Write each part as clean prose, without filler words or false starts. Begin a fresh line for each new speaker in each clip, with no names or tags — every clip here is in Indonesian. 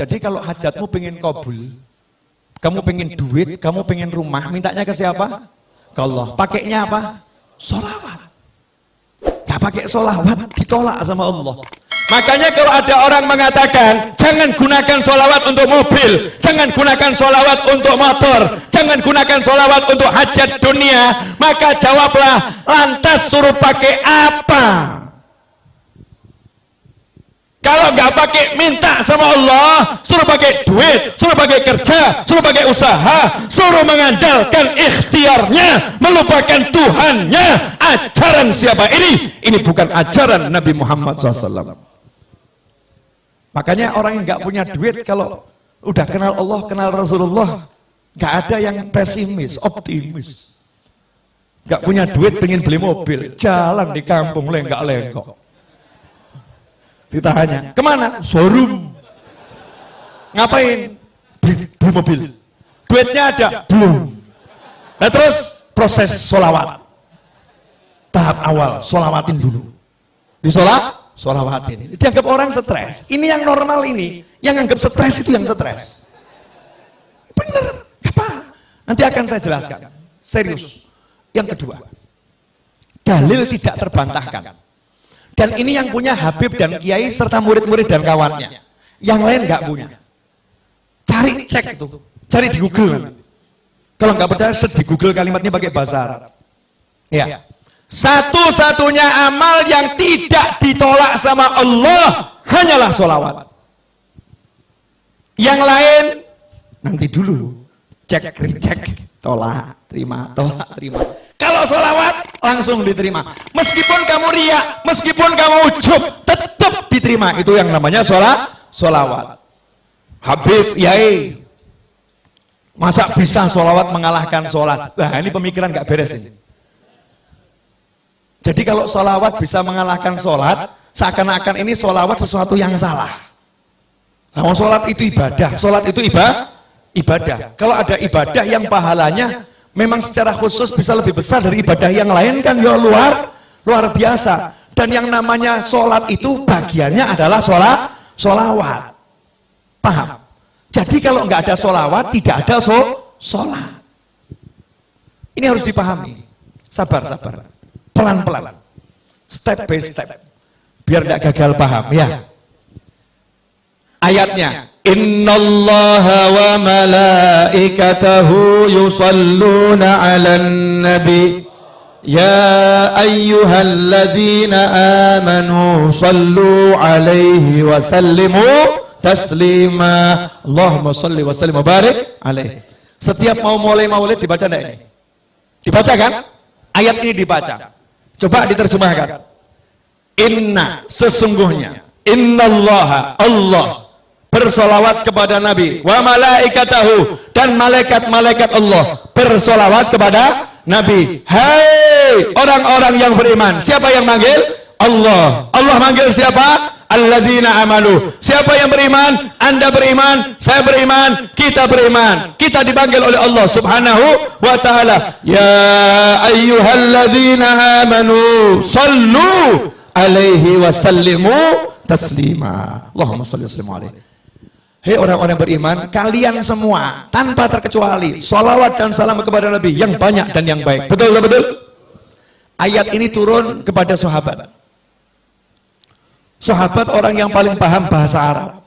Jadi kalau hajatmu pengen kabul, kamu pengen duit, kamu pengen rumah, mintanya ke siapa? Ke Allah. Pakainya apa? Sholawat. Gak pakai sholawat, ditolak sama Allah. Makanya kalau ada orang mengatakan jangan gunakan sholawat untuk mobil, jangan gunakan sholawat untuk motor, jangan gunakan sholawat untuk hajat dunia, maka jawablah, lantas suruh pakai apa? Kalau nggak pakai minta sama Allah, suruh pakai duit, suruh pakai kerja, suruh pakai usaha, suruh mengandalkan ikhtiarnya, melupakan Tuhannya. Ajaran siapa ini? Ini bukan ajaran Nabi Muhammad SAW. Makanya orang yang nggak punya duit kalau udah kenal Allah, kenal Rasulullah, nggak ada yang pesimis, optimis. Nggak punya duit pengen beli mobil, jalan di kampung lenggak-lenggok. Ditanya, kemana? Showroom. Ngapain? Beli mobil. Duitnya ada? Belum. Nah terus proses sholawat. Tahap awal, sholawatin dulu. Sholawatin. Dianggap orang stres. Ini yang normal ini. Yang anggap stres itu yang stres. Bener. Apa? Nanti akan saya jelaskan. Serius. Yang kedua. Dalil tidak terbantahkan. Dan ini yang punya Habib dan Kiai serta murid-murid dan kawannya. Yang lain nggak punya. Cari cek itu. Cari di Google nanti. Kalau nggak percaya, di Google kalimatnya pakai bahasa Arab. Ya. Satu-satunya amal yang tidak ditolak sama Allah hanyalah sholawat. Yang lain nanti dulu cek recek, tolak, terima, tolak, terima. Kalau sholawat langsung diterima. Meskipun kamu riak, meskipun kamu ujub, tetap diterima. Itu yang namanya sholawat. Habib, Yai, masa bisa sholawat mengalahkan sholat? Nah ini pemikiran nggak beres ini. Jadi kalau sholawat bisa mengalahkan sholat, seakan-akan ini sholawat sesuatu yang salah. Nah, sholat itu ibadah, sholat itu ibadah. Kalau ada ibadah yang pahalanya memang secara khusus bisa lebih besar dari ibadah yang lain kan ya luar biasa. Dan yang namanya sholat itu bagiannya adalah sholawat. Paham? Jadi kalau nggak ada sholawat, tidak ada sholat. Ini harus dipahami. Sabar. Pelan-pelan, step by step, biar tidak gagal paham ya. Ayatnya, innallaha wa malaikatahu yusalluna 'alan nabi ya ayyuhalladzina amanu sallu 'alaihi wa sallimu taslima. Allahumma salli wa sallim wa barik alaihi. Setiap mau mulai maulid dibaca enggak ini? Dibaca kan? Ayat ini dibaca. Coba diterjemahkan. Inna, sesungguhnya, innallaha, Allah bersolawat kepada Nabi, wa malaikatahu, dan malaikat-malaikat Allah bersolawat kepada Nabi. Hai orang-orang yang beriman. Siapa yang manggil? Allah. Allah manggil siapa? Alladzina amanu. Siapa yang beriman? Anda beriman, saya beriman, kita beriman. Kita dipanggil oleh Allah Subhanahu wa ta'ala. Ya ayyuhalladzina amanu sallu alaihi wa sallimu taslima. Allahumma salli wa sallim alaihi. Hei orang-orang beriman, kalian semua tanpa terkecuali sholawat dan salam kepada Nabi yang banyak dan yang baik. Betul? Ayat ini turun kepada sahabat. Sahabat orang yang paling paham bahasa Arab.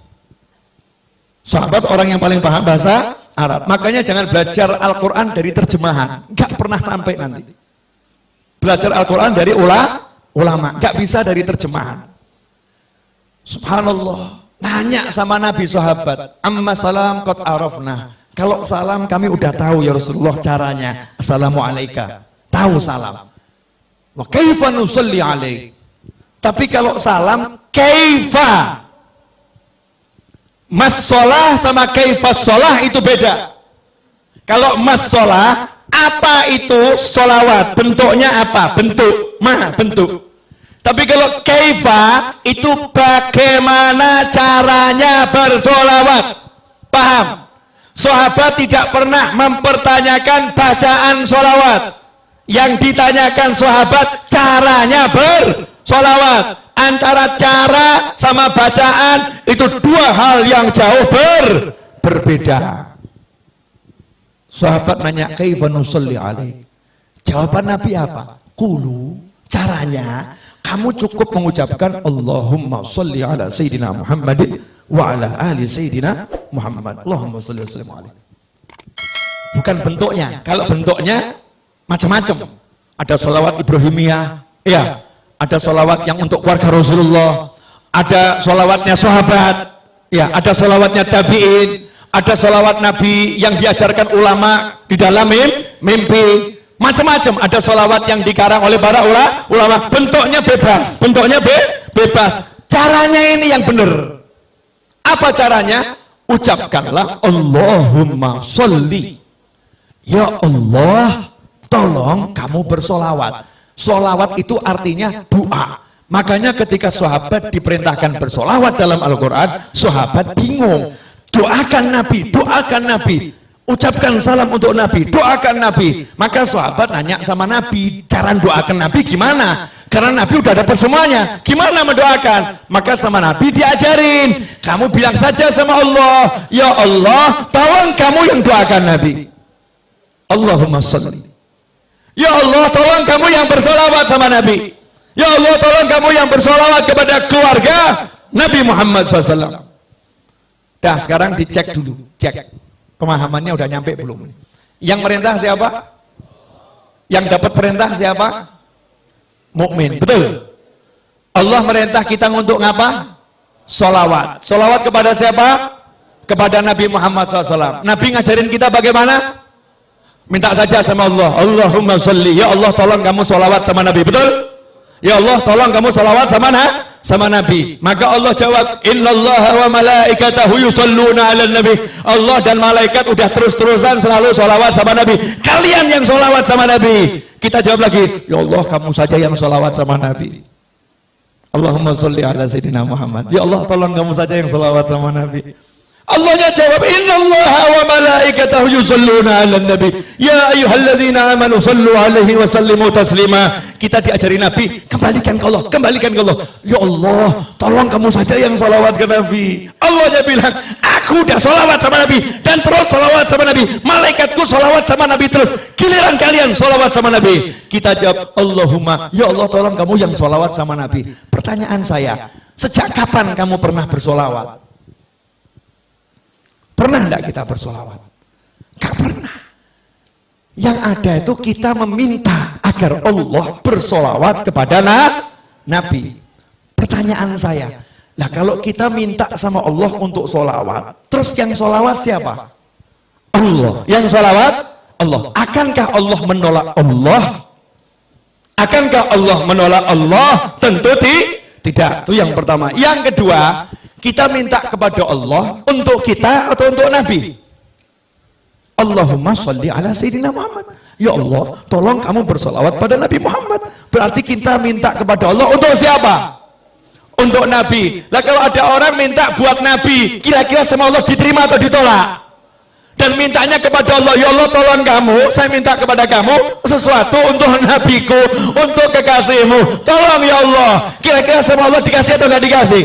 Sahabat orang yang paling paham bahasa Arab. Makanya jangan belajar Al-Quran dari terjemahan. Gak pernah sampai nanti. Belajar Al-Quran dari ulama. Gak bisa dari terjemahan. Subhanallah. Nanya sama Nabi sahabat. Amma salam qad arafna. Kalau salam kami udah tahu ya Rasulullah caranya. Assalamualaikum. Tahu salam. Wa kaifa nusalli alaik. Tapi kalau salam, kaifa. Mas sholah sama kaifa sholah itu beda. Kalau mas sholah, apa itu sholawat? Bentuknya apa? Bentuk. Bentuk. Tapi kalau kaifa, itu bagaimana caranya bersolawat. Paham? Sahabat tidak pernah mempertanyakan bacaan sholawat. Yang ditanyakan sahabat, caranya bersolawat. Antara cara sama bacaan itu dua hal yang jauh berbeda. Sahabat nanya, kaifa nusalli alaik? Jawaban Nabi apa? Qulu, caranya kamu cukup mengucapkan Allahumma sholli ala sayyidina Muhammadin wa ala ali sayyidina Muhammad. Allahumma sholli wa sallim alaihi. Bukan bentuknya. Kalau bentuknya macam-macam. Ada sholawat Ibrahimiyah, ya. Ada sholawat yang untuk keluarga Rasulullah, ada sholawatnya sahabat, ya, ada sholawatnya tabi'in, ada sholawat Nabi yang diajarkan ulama di dalam mimpi, macam-macam. Ada sholawat yang dikarang oleh para ulama, bentuknya bebas, bebas. Caranya ini yang benar. Apa caranya? Ucapkanlah Allahumma sholli. Ya Allah, tolong kamu bersolawat. Solawat itu artinya doa. Makanya ketika sahabat diperintahkan bersolawat dalam Al-Quran, sahabat bingung. Doakan Nabi, ucapkan salam untuk Nabi, doakan Nabi. Maka sahabat nanya sama Nabi, cara doakan Nabi gimana? Karena Nabi udah dapat semuanya, gimana mendoakan? Maka sama Nabi diajarin, kamu bilang saja sama Allah, ya Allah, tolong kamu yang doakan Nabi. Allahumma sholli. Ya Allah, tolong kamu yang bersolawat sama Nabi. Ya Allah, tolong kamu yang bersolawat kepada keluarga Nabi Muhammad SAW. Dah, sekarang dicek dulu, cek pemahamannya udah nyampe belum? Yang merintah siapa? Yang dapat perintah siapa? Mukmin, betul. Allah merintah kita untuk ngapa? Solawat. Solawat kepada siapa? Kepada Nabi Muhammad SAW. Nabi ngajarin kita bagaimana? Minta saja sama Allah, Allahumma sholli, ya Allah tolong kamu sholawat sama Nabi, betul? Ya Allah tolong kamu sholawat sama Nabi. Maka Allah jawab, innallaha wa malaikatahu yusholluna ala nabi. Allah dan malaikat udah terus-terusan selalu sholawat sama Nabi. Kalian yang sholawat sama Nabi. Kita jawab lagi, ya Allah kamu saja yang sholawat sama Nabi. Allahumma sholli ala sayyidina Muhammad. Ya Allah tolong kamu saja yang sholawat sama Nabi. Allahnya jawab, innallaha wa malaikatahu yusholluna 'alan nabi ya ayyuhalladzina amanu shallu 'alaihi wa sallimu taslima. Kita diajari Nabi, kembalikan ke Allah, ya Allah tolong kamu saja yang salawat ke Nabi. Allahnya bilang, aku udah salawat sama Nabi dan terus salawat sama Nabi, malaikatku salawat sama Nabi terus, giliran kalian salawat sama Nabi. Kita jawab, Allahumma, ya Allah tolong kamu yang salawat sama Nabi. Pertanyaan saya, sejak kapan kamu pernah bersolawat? Pernah enggak kita bersolawat? Gak pernah. Yang ada itu kita meminta agar Allah bersolawat kepada Nabi. Pertanyaan saya, lah kalau kita minta sama Allah untuk solawat, terus yang solawat siapa? Allah. Yang solawat Allah. Akankah Allah menolak Allah? Akankah Allah menolak Allah? Tentu tidak. Itu yang pertama. Yang kedua, kita minta kepada Allah untuk kita atau untuk Nabi? Allahumma sholli ala sayyidina Muhammad. Ya Allah, tolong kamu bersolawat pada Nabi Muhammad. Berarti kita minta kepada Allah untuk siapa? Untuk Nabi. Lah kalau ada orang minta buat Nabi, kira-kira sama Allah diterima atau ditolak? Dan mintanya kepada Allah, ya Allah tolong kamu, saya minta kepada kamu sesuatu untuk Nabiku, untuk kekasihmu. Tolong ya Allah, kira-kira sama Allah dikasih atau nggak dikasih?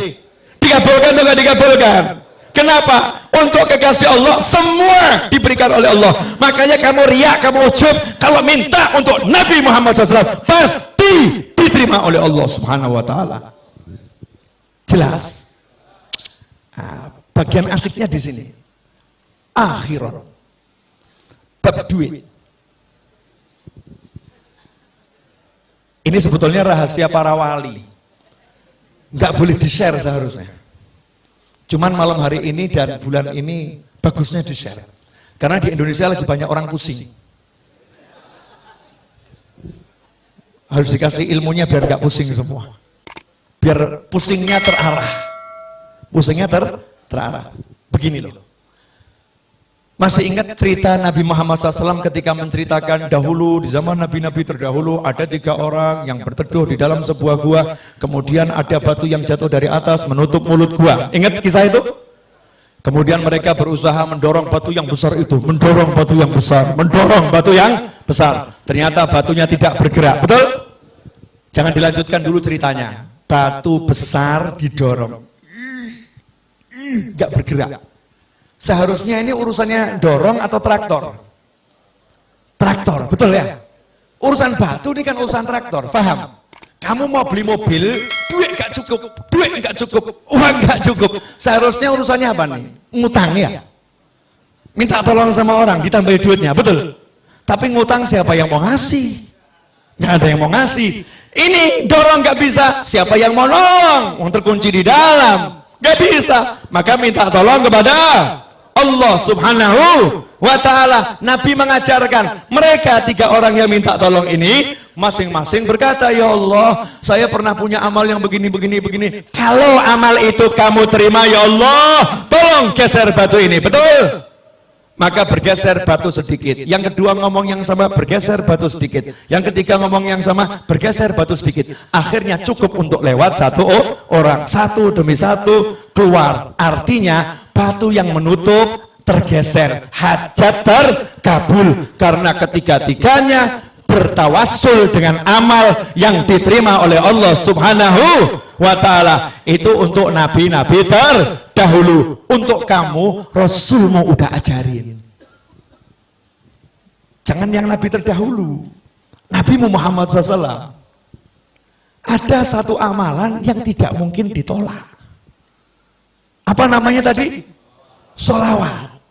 Dikabulkan atau nggak dikabulkan? Kenapa? Untuk kekasih Allah semua diberikan oleh Allah. Makanya kamu riak, kamu ujub, kalau minta untuk Nabi Muhammad SAW pasti diterima oleh Allah Subhanahu Wa Taala. Jelas? Nah, bagian asiknya di sini. Akhirat, bab duit. Ini sebetulnya rahasia para wali. Nggak boleh di-share seharusnya. Cuman malam hari ini dan bulan ini bagusnya di-share. Karena di Indonesia lagi banyak orang pusing. Harus dikasih ilmunya biar nggak pusing semua. Biar pusingnya terarah. Pusingnya terarah. Begini loh. Masih ingat cerita Nabi Muhammad SAW ketika menceritakan dahulu di zaman Nabi-Nabi terdahulu ada 3 orang yang berteduh di dalam sebuah gua, kemudian ada batu yang jatuh dari atas menutup mulut gua. Ingat kisah itu? Kemudian mereka berusaha mendorong batu yang besar itu, mendorong batu yang besar, mendorong batu yang besar. Ternyata batunya tidak bergerak, betul? Jangan dilanjutkan dulu ceritanya. batu besar didorong, nggak bergerak. Seharusnya ini urusannya dorong atau traktor? Traktor, betul ya? Urusan batu ini kan urusan traktor, paham? Kamu mau beli mobil, duit nggak cukup, uang nggak cukup. Seharusnya urusannya apa nih? Ngutang ya? Minta tolong sama orang, ditambahin duitnya, betul? Tapi ngutang siapa yang mau ngasih? Nggak ada yang mau ngasih. Ini dorong nggak bisa, siapa yang mau nolong? Yang terkunci di dalam, nggak bisa. Maka minta tolong kepada Allah Subhanahu wa ta'ala. Nabi mengajarkan mereka 3 orang yang minta tolong ini masing-masing berkata, ya Allah, saya pernah punya amal yang begini. Kalau amal itu kamu terima, ya Allah, tolong geser batu ini, betul? Maka bergeser batu sedikit. Yang kedua ngomong yang sama, bergeser batu sedikit. Yang ketiga ngomong yang sama, bergeser batu sedikit. Akhirnya cukup untuk lewat 1 orang. 1 demi 1 keluar. Artinya batu yang menutup tergeser. Hajat terkabul. Karena ketiga-tiganya bertawassul dengan amal yang diterima oleh Allah Subhanahu wa ta'ala. Itu untuk nabi-nabi terdahulu. Untuk kamu, Rasulmu udah ajarin. Jangan yang nabi terdahulu. Nabi Muhammad SAW. Ada satu amalan yang tidak mungkin ditolak. Apa namanya tadi? Sholawat.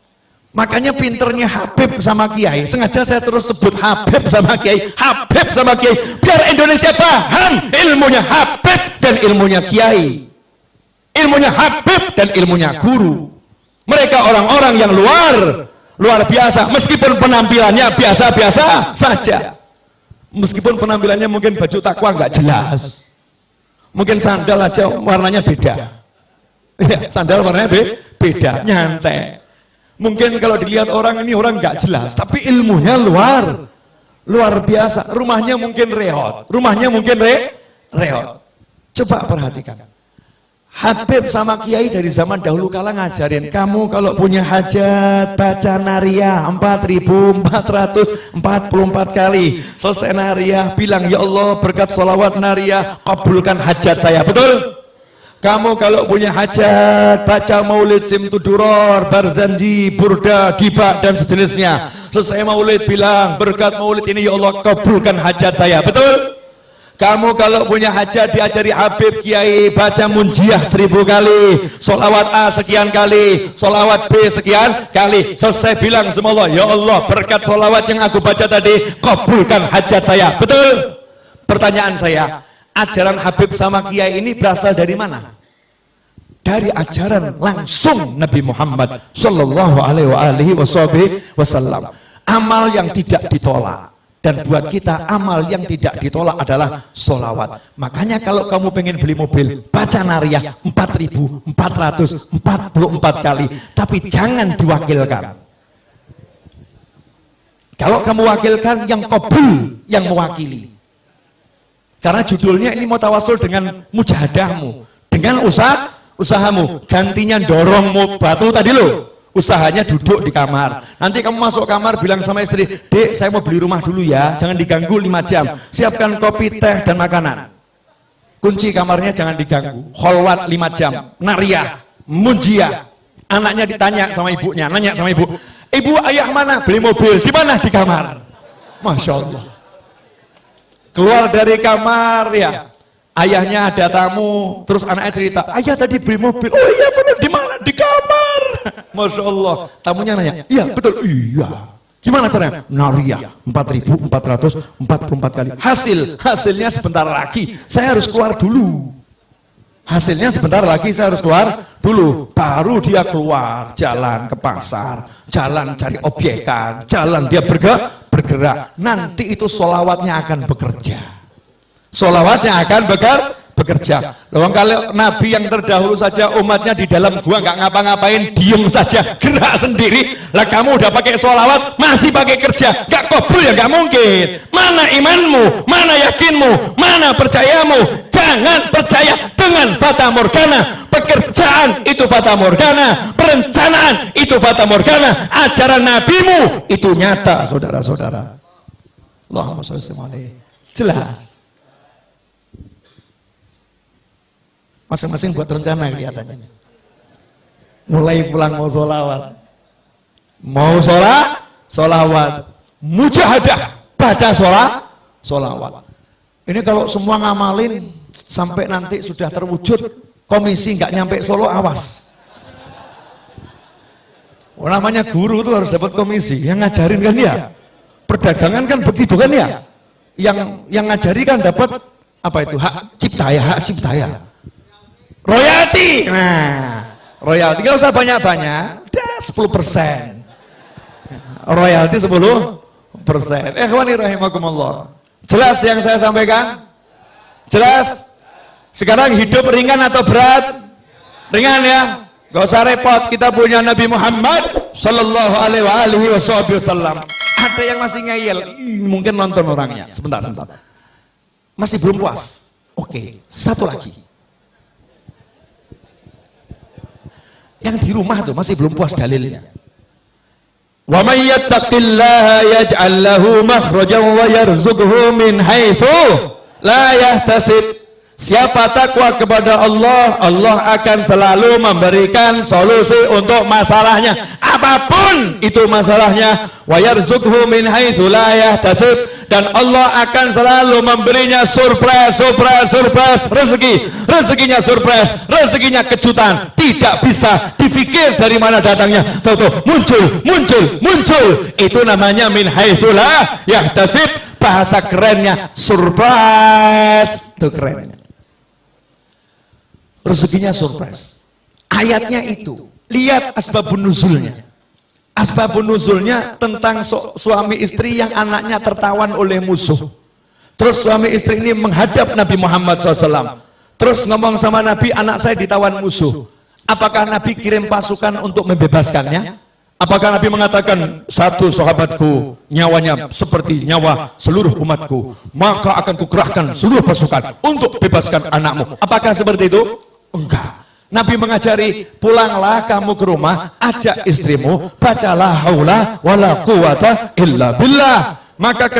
Makanya pinternya Habib sama Kiai. Sengaja saya terus sebut Habib sama Kiai. Habib sama Kiai. Biar Indonesia paham ilmunya Habib dan ilmunya Kiai. Ilmunya Habib dan ilmunya guru. Mereka orang-orang yang luar biasa. Meskipun penampilannya biasa-biasa saja. Meskipun penampilannya mungkin baju takwa nggak jelas. Mungkin sandal aja warnanya beda. Ya, sandal warnanya beda, nyantai. Mungkin kalau dilihat orang ini orang nggak jelas, tapi ilmunya luar biasa. Rumahnya mungkin reot, reot. Coba perhatikan. Habib sama Kiai dari zaman dahulu kala ngajarin, kamu kalau punya hajat baca nariyah 4.444 kali. Selesai nariyah bilang, ya Allah berkat sholawat nariyah kabulkan hajat saya, betul? Kamu kalau punya hajat baca maulid simtuduror, barzanji, burda, dibak dan sejenisnya. Selesai maulid bilang berkat maulid ini ya Allah kabulkan hajat saya, betul? Kamu kalau punya hajat diajari Habib Kiai baca munjiah 1000 kali, sholawat A sekian kali, sholawat B sekian kali. Selesai bilang sama Allah, ya Allah berkat sholawat yang aku baca tadi kabulkan hajat saya, betul? Pertanyaan saya, ajaran Habib sama Kiai ini berasal dari mana? Dari ajaran langsung Nabi Muhammad Sallallahu Alaihi Wasallam. Amal yang tidak ditolak. Dan buat kita amal yang tidak ditolak adalah sholawat. Makanya kalau kamu pengen beli mobil, baca nariyah 4.444 kali. Tapi jangan diwakilkan. Kalau kamu wakilkan, yang qabul yang mewakili. Karena judulnya ini mau tawasul dengan mujahadahmu, dengan usahamu. Gantinya dorong batu tadi loh, usahanya duduk di kamar. Nanti kamu masuk kamar bilang sama istri, dek saya mau beli rumah dulu ya, jangan diganggu 5 jam, siapkan kopi, teh dan makanan. Kunci kamarnya jangan diganggu, kholwat 5 jam, nariyah, munjiah. Anaknya ditanya sama ibunya, nanya sama ibu, ayah mana? Beli mobil, di mana? Di kamar. Masya Allah. Keluar dari kamar ya, ayahnya ada tamu, terus anaknya cerita, ayah tadi beli mobil, oh iya benar, di mana? Di kamar. Masya Allah. Tamunya nanya, iya betul, iya. Gimana caranya? Nariyah 4.444 kali. Hasilnya sebentar lagi saya harus keluar dulu. Hasilnya sebentar lagi saya harus keluar dulu. Baru dia keluar, jalan ke pasar, jalan cari obyekan, jalan dia bergerak. Nanti itu sholawatnya akan bekerja. Sholawatnya akan bekerja. Loh, kalau Nabi yang terdahulu saja umatnya di dalam gua nggak ngapa-ngapain, diem saja, gerak sendiri. Lah kamu udah pakai sholawat, masih pakai kerja, nggak kabul ya nggak mungkin. Mana imanmu? Mana yakinmu? Mana percayamu? Jangan percaya dengan fata morgana. Pekerjaan itu fata morgana, perencanaan itu fata morgana, ajaran nabimu itu nyata, saudara-saudara. Allahumma shalli alaihi. Jelas. Masing-masing buat rencana kelihatannya. Mulai pulang mau sholawat. Mau sholawat. Mujahadah, baca sholawat. Ini kalau semua ngamalin sampai nanti sudah terwujud, komisi nggak nyampe Solo, awas. Namanya guru tuh harus dapat komisi, yang ngajarin kan ya. Perdagangan kan begitu kan ya. Yang ngajari kan dapat apa itu, hak cipta ya. Royalti. Nah, royalti nggak usah banyak-banyak, udah 10%. Royalti 10%. Ikhwani rahimakumullah. Jelas yang saya sampaikan? Jelas? Sekarang hidup ringan atau berat? Ringan ya? Gak usah repot, kita punya Nabi Muhammad sallallahu alaihi wasallam. Ada yang masih ngeyel, mungkin nonton orangnya. Sebentar. Masih belum puas. Oke, satu lagi. Yang di rumah tuh masih belum puas dalilnya. Wa may yattaqillaha yaj'al lahu makhrajan wa yarzuqhu min haitsu la yahtasib. Siapa takwa kepada Allah, Allah akan selalu memberikan solusi untuk masalahnya, apapun itu masalahnya. Wa yarzuqhu min haitsu la yahtasib, dan Allah akan selalu memberinya surprise rezeki. Rezekinya surprise, rezekinya kejutan, tidak bisa difikir dari mana datangnya. Tuh muncul. Itu namanya min haitsu la yahtasib. Bahasa kerennya surprise. Itu kerennya. Rezekinya surprise. Ayatnya itu. Lihat asbabun nuzulnya. Asbabun nuzulnya tentang suami istri yang anaknya tertawan oleh musuh. Terus suami istri ini menghadap Nabi Muhammad SAW. Terus ngomong sama Nabi, anak saya ditawan musuh. Apakah Nabi kirim pasukan untuk membebaskannya? Apakah Nabi mengatakan, satu sahabatku nyawanya seperti nyawa seluruh umatku, maka akan kukerahkan seluruh pasukan untuk bebaskan anakmu? Apakah seperti itu? Enggak. Nabi mengajari, pulanglah kamu ke rumah, ajak istrimu, bacalah haula wala quwata illa billah. Maka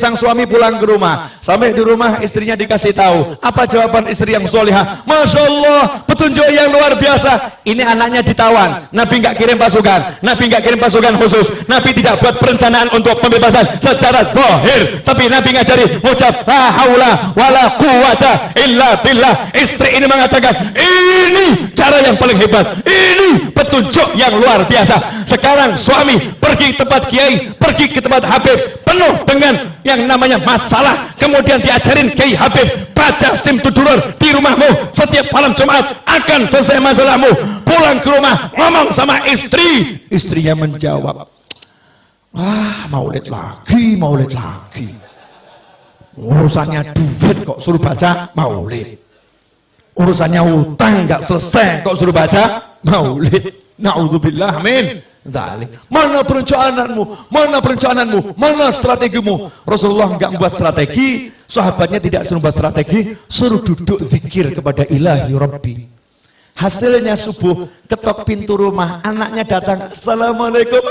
sang suami pulang ke rumah. Sampai di rumah istrinya dikasih tahu. Apa jawaban istri yang solihah? Masya Allah, petunjuk yang luar biasa. Ini anaknya ditawan. Nabi nggak kirim pasukan. Nabi nggak kirim pasukan khusus. Nabi tidak buat perencanaan untuk pembebasan secara zahir. Tapi Nabi ngajari ucap la haula wala quwata illa billah. Istri ini mengatakan, ini cara yang paling hebat. Ini petunjuk yang luar biasa. Sekarang suami pergi ke tempat kiai, pergi ke tempat habib, penuh dengan yang namanya masalah, kemudian diajarin Kiai Habib, baca Simtudurur di rumahmu setiap malam Jumat, akan selesai masalahmu. Pulang ke rumah, ngomong sama istri, istrinya menjawab, maulid lagi, urusannya duit kok suruh baca maulid, urusannya utang nggak selesai kok suruh baca maulid. Na'udzubillah, amin. Mana perencanaanmu? Mana strategimu? Rasulullah enggak membuat strategi, sahabatnya tidak suruh buat strategi, suruh duduk zikir kepada Ilahi Rabbi. Hasilnya subuh, ketok pintu rumah, anaknya datang, assalamualaikum,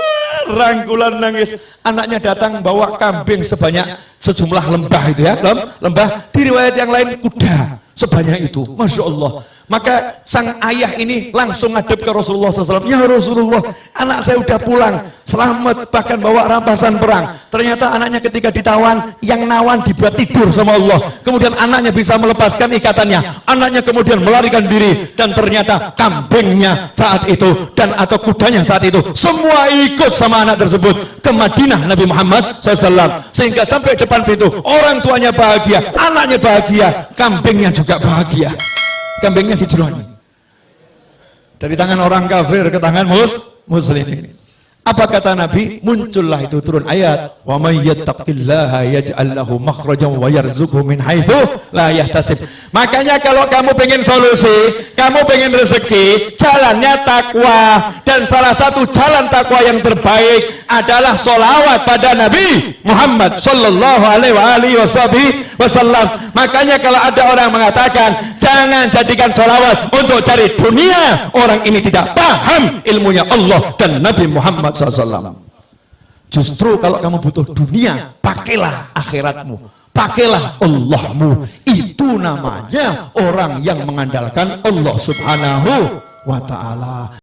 rangkulan nangis. Anaknya datang bawa kambing sejumlah lembah itu ya, lembah. Di riwayat yang lain kuda sebanyak itu, masya Allah. Maka sang ayah ini langsung ngadep ke Rasulullah SAW. Ya Rasulullah, anak saya udah pulang, selamat, bahkan bawa rampasan perang. Ternyata anaknya ketika ditawan, yang nawan dibuat tidur sama Allah. Kemudian anaknya bisa melepaskan ikatannya. Anaknya kemudian melarikan diri, dan ternyata kambingnya saat itu dan atau kudanya saat itu semua ikut sama anak tersebut ke Madinah Nabi Muhammad SAW. Sehingga sampai depan pintu, orang tuanya bahagia, anaknya bahagia, kambingnya juga bahagia. Kambingnya hijroni dari tangan orang kafir ke tangan muslimin. Apa kata Nabi? Muncullah itu turun ayat, wa may yattaqillaha yaj'al lahu makhrajan wa yarzuqhu min haitsu la yahtasib. Makanya kalau kamu pengen solusi, kamu pengen rezeki, jalannya takwa, dan salah satu jalan takwa yang terbaik adalah sholawat pada Nabi Muhammad sallallahu alaihi wasallam. Makanya kalau ada orang mengatakan jangan jadikan sholawat untuk cari dunia, orang ini tidak paham ilmunya Allah dan Nabi Muhammad SAW. Justru kalau kamu butuh dunia, pakailah akhiratmu. pakailah Allahmu. Itu namanya orang yang mengandalkan Allah Subhanahu wa ta'ala.